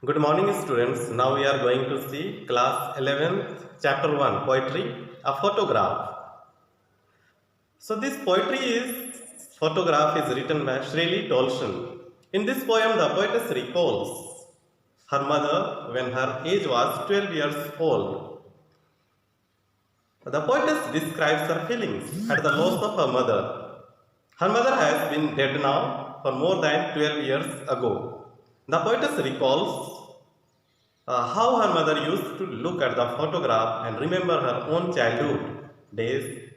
Good morning, students. Now we are going to see class 11th, chapter 1, poetry, a photograph. So this poetry is photograph is written by Shirley Tolson. In this poem, the poetess recalls her mother when her age was 12 years old. The poetess describes her feelings at the loss of her mother. Her mother has been dead now for more than 12 years ago. The poetess recalls how her mother used to look at the photograph and remember her own childhood days,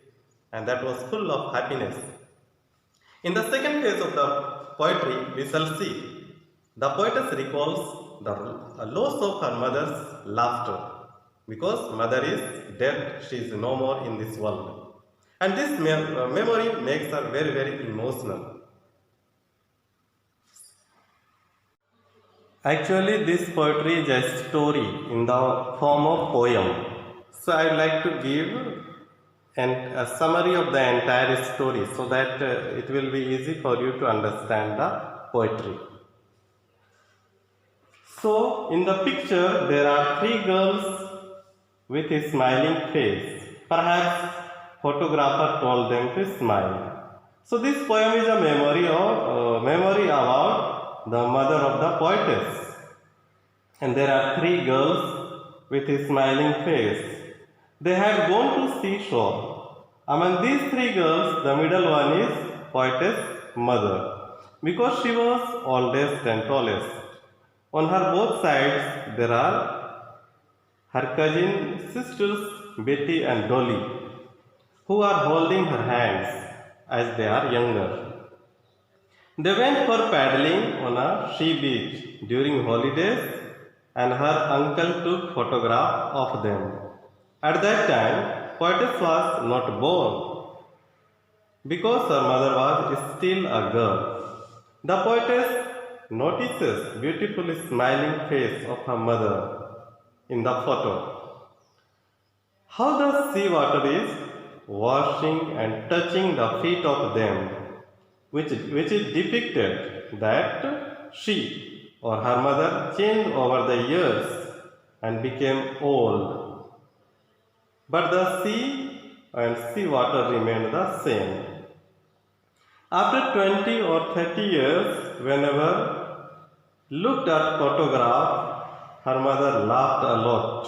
and that was full of happiness. In the second phase of the poetry, we shall see the poetess recalls the loss of her mother's laughter, because mother is dead, she is no more in this world. And this memory makes her very, very emotional. Actually, this poetry is a story in the form of poem. So I would like to give a summary of the entire story so that it will be easy for you to understand the poetry. So in the picture there are three girls with a smiling face. Perhaps photographer told them to smile. So this poem is a memory about the mother of the poetess. And there are three girls with a smiling face. They had gone to seashore. Among these three girls, the middle one is poetess' mother, because she was oldest and tallest. On her both sides, there are her cousin sisters Betty and Dolly, who are holding her hands as they are younger. They went for paddling on a sea beach during holidays, and her uncle took photograph of them. At that time, poetess was not born, because her mother was still a girl. The poetess notices beautiful smiling face of her mother in the photo. How the sea water is washing and touching the feet of them, which is depicted that she or her mother changed over the years and became old. But the sea and sea water remained the same. After 20 or 30 years, whenever looked at photograph, her mother laughed a lot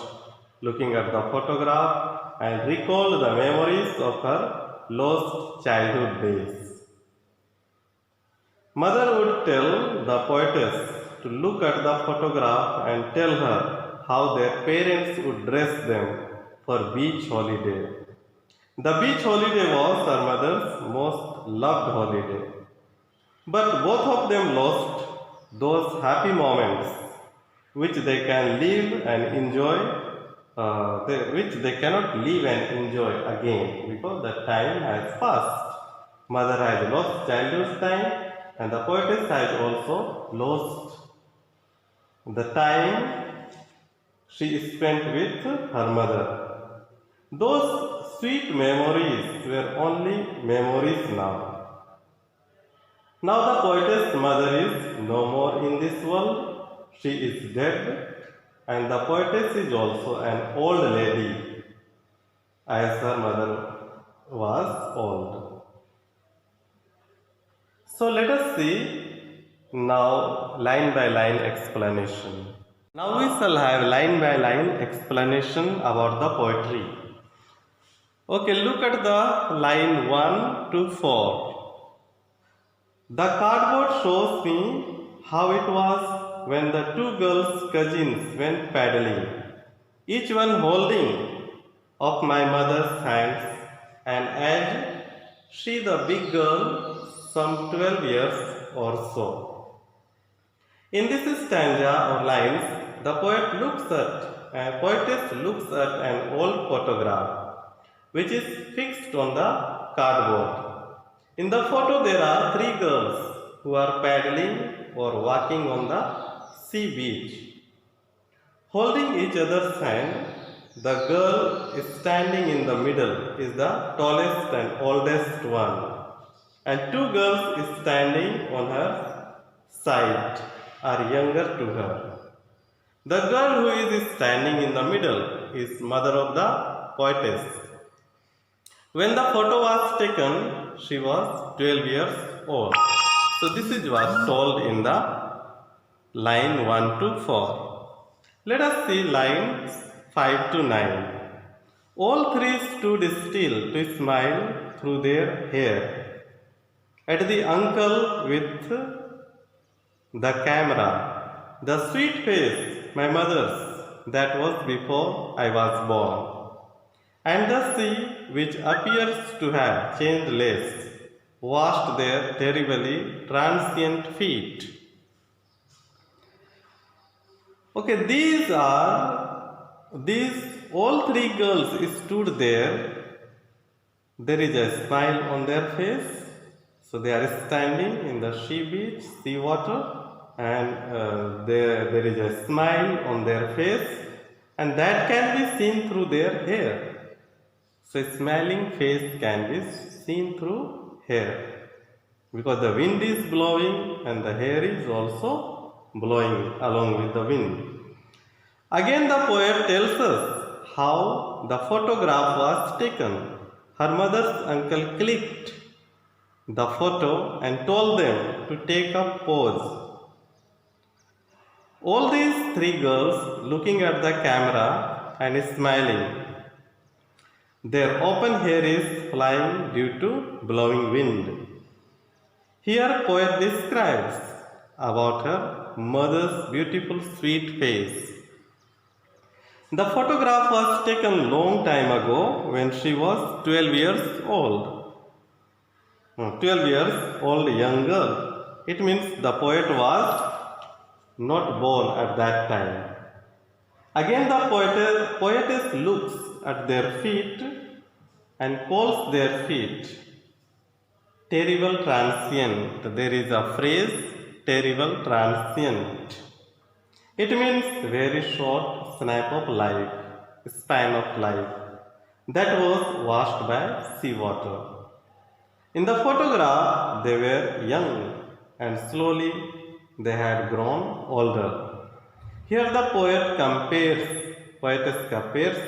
looking at the photograph and recalled the memories of her lost childhood days. Mother would tell the poetess to look at the photograph and tell her how their parents would dress them for beach holiday. The beach holiday was her mother's most loved holiday. But both of them lost those happy moments which they can live and enjoy, which they cannot live and enjoy again, because the time has passed. Mother has lost childhood time, and the poetess has also lost the time she spent with her mother. Those sweet memories were only memories now. Now the poetess' mother is no more in this world. She is dead, and the poetess is also an old lady, as her mother was old. So let us see now line by line explanation. Now we shall have line by line explanation about the poetry. Okay, look at the line 1 to 4. The cardboard shows me how it was when the two girls' cousins went paddling, each one holding of my mother's hands, and as she, the big girl, some 12 years or so. In this stanza or lines, the poetess looks at an old photograph which is fixed on the cardboard. In the photo, there are three girls who are paddling or walking on the sea beach. Holding each other's hand, the girl standing in the middle is the tallest and oldest one, and two girls standing on her side are younger to her. The girl who is standing in the middle is mother of the poetess. When the photo was taken, she was 12 years old. So this is what told in the line 1 to 4. Let us see lines 5 to 9. All three stood still to smile through their hair at the uncle with the camera. The sweet face, my mother's, that was before I was born. And the sea, which appears to have changed less, washed their terribly transient feet. Okay, these all three girls stood there. There is a smile on their face. So they are standing in the sea water, and there is a smile on their face, and that can be seen through their hair. So a smiling face can be seen through hair, because the wind is blowing and the hair is also blowing along with the wind. Again the poet tells us how the photograph was taken. Her mother's uncle clicked the photo and told them to take a pose. All these three girls looking at the camera and smiling. Their open hair is flying due to blowing wind. Here poet describes about her mother's beautiful sweet face. The photograph was taken long time ago when she was 12 years old. 12 years old young girl. It means the poet was not born at that time. Again the poetess looks at their feet and calls their feet terrible transient. There is a phrase, terrible transient. It means very short snap of life, span of life, that was washed by seawater. In the photograph, they were young, and slowly they had grown older. Here the poetess compares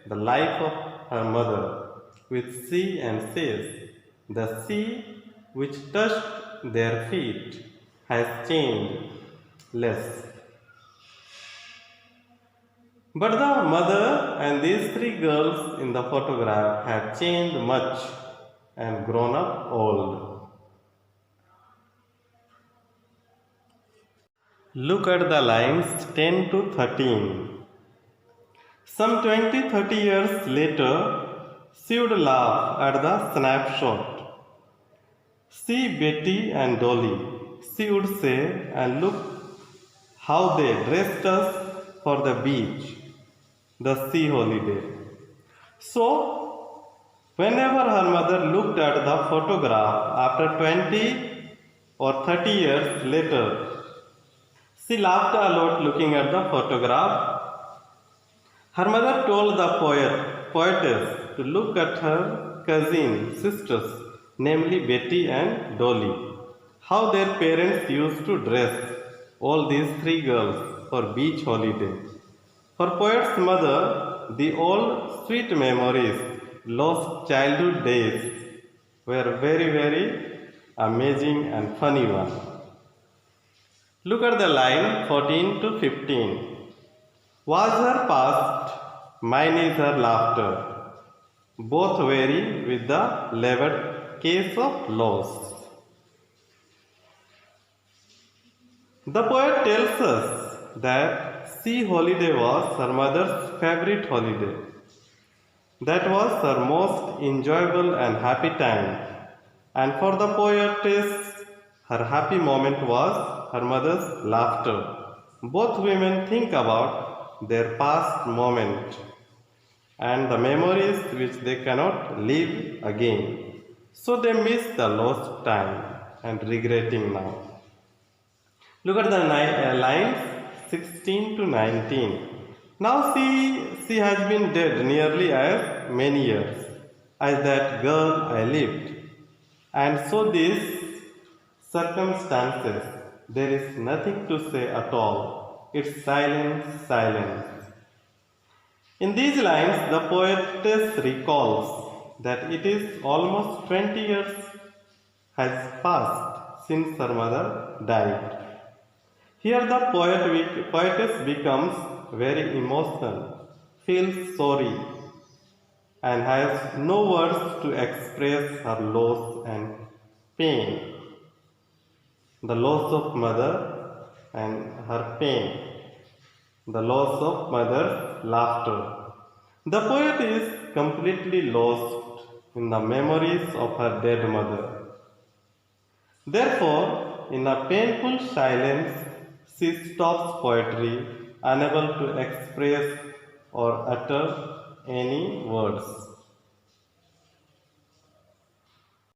the life of her mother with sea and says, the sea which touched their feet has changed less. But the mother and these three girls in the photograph have changed much and grown up old. Look at the lines 10 to 13. Some 20-30 years later, she would laugh at the snapshot. See Betty and Dolly, she would say, and look how they dressed us for the beach, the sea holiday. So, whenever her mother looked at the photograph after 20 or 30 years later, she laughed a lot looking at the photograph. Her mother told the poetess to look at her sisters, namely Betty and Dolly, how their parents used to dress all these three girls for beach holiday. For poet's mother, the old sweet memories, lost childhood days, were very, very amazing and funny ones. Look at the line 14 to 15. Was her past, mine is her laughter, both vary with the levered case of loss. The poet tells us that sea holiday was her mother's favorite holiday. That was her most enjoyable and happy time. And for the poetess, her happy moment was her mother's laughter. Both women think about their past moment and the memories which they cannot live again. So they miss the lost time and regretting now. Look at the lines 16 to 19. Now she has been dead nearly as many years as that girl I lived. And so these circumstances, there is nothing to say at all. its silence, silence. In these lines, the poetess recalls that it is almost 20 years has passed since her mother died. Here the poetess becomes very emotional, feels sorry, and has no words to express her loss and pain. The loss of mother and her pain. The loss of mother's laughter. The poet is completely lost in the memories of her dead mother. Therefore, in a painful silence, she stops poetry, unable to express or utter any words.